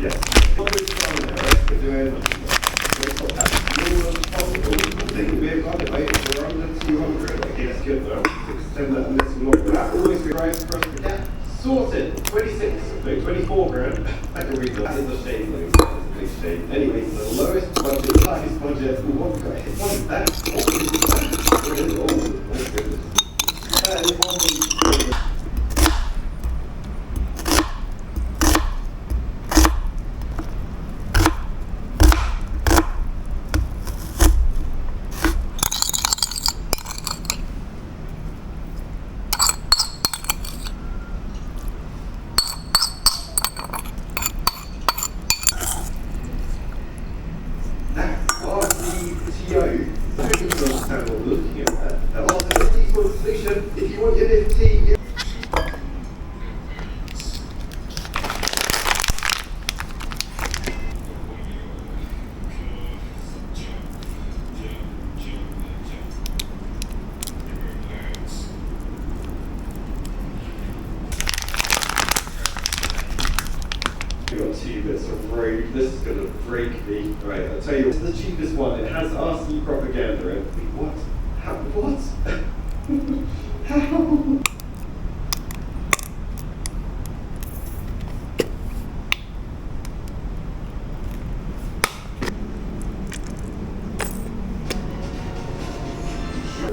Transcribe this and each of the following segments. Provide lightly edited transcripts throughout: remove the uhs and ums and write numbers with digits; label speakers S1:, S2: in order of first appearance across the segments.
S1: Yes. What we're trying to do is we've got it right, we're under 200, I guess good though. Extend that a little longer. That always be right across the gap. Sorted. 24 grand. I can read that. That is a shame, though. That is a big shame. Anyway, the lowest budget, highest budget, what is that? What is that? What is it? Oh, my goodness. That is one. Looking at that. Solution, if you want your Nifty, we've got 2 bits of road. This is going to break me. Right, I'll tell you, it's the cheapest one. It has RC propaganda in it. Wait, what? How? What? How?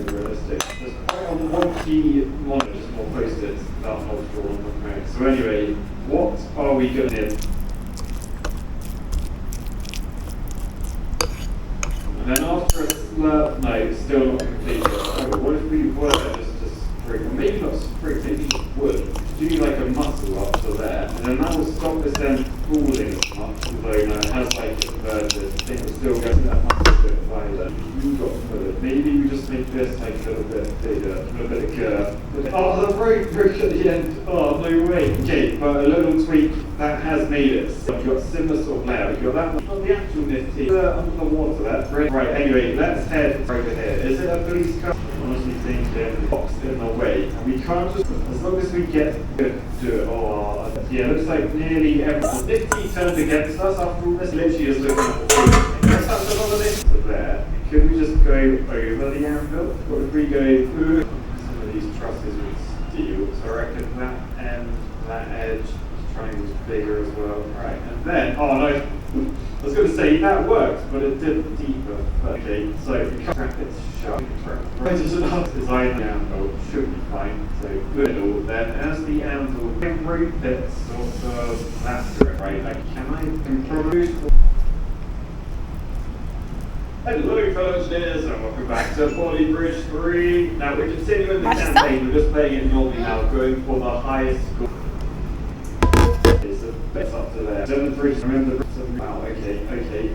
S1: Realistic. There's quite a wonky monitor, just more post-its that multiple on the Mac. So anyway, what are we going to do? And then after a slurp, no, it's still not complete. Oh, what if we were just to spring, or maybe not spring, maybe just wood, do like a muscle up to there, and then that will stop this then falling as much, although it has like inverted, I think we'll still get that muscle bit wider. We got further. Maybe we just make this like a little bit bigger, a little bit of curve. Oh, the road broke at the end. Oh, no way. Okay, but a little tweak that has made it. So you've got similar sort of layout. You've got that one on the actual Nifty under the water. That's great. Right, anyway, let's head over here. Is it a police car? I honestly think there's a box in the way. And we can't just, as long as we get to do it. Oh, yeah, looks like nearly everyone. Nifty turned against us after all this. Literally just looking at the thing. Yes, that's another Nifty. So there. Could we just go over the anvil? Or if we go through some of these trusses with steel? So I reckon that end, that edge, this triangle's bigger as well. Right, and then, oh no, I was going to say that works, but it did deeper. Okay, so we can trap it shut. Right, just enough design the anvil should be fine. So good. Then as the anvil rotates sort of faster, right? Like, can I improve? Hello fellow engineers and welcome back to Poly Bridge 3. Now we're continuing the campaign, we're just playing it normally now, going for the highest score. Okay, so it's up to there. 7 bridge, remember the bridge. Wow, okay.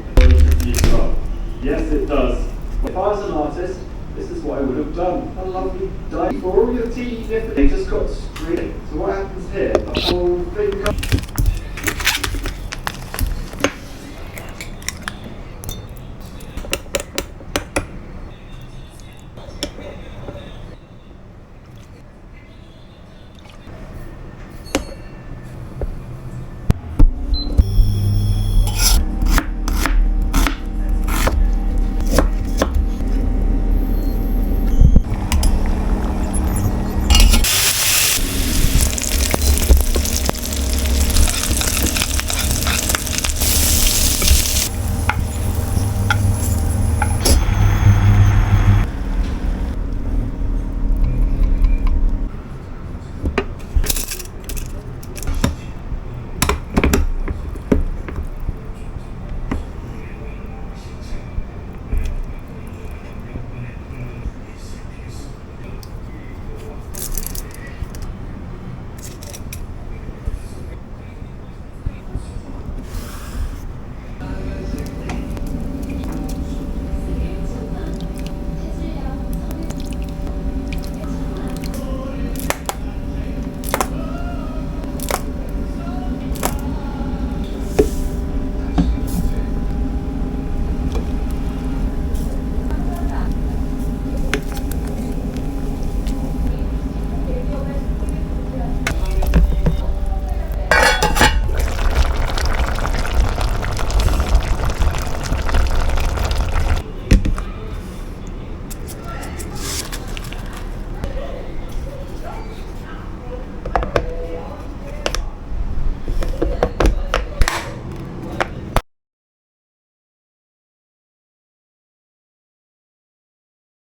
S1: Yes it does. If I was an artist, this is what I would have done. A lovely die for all your tea, they just got straight. So what happens here? The whole thing comes.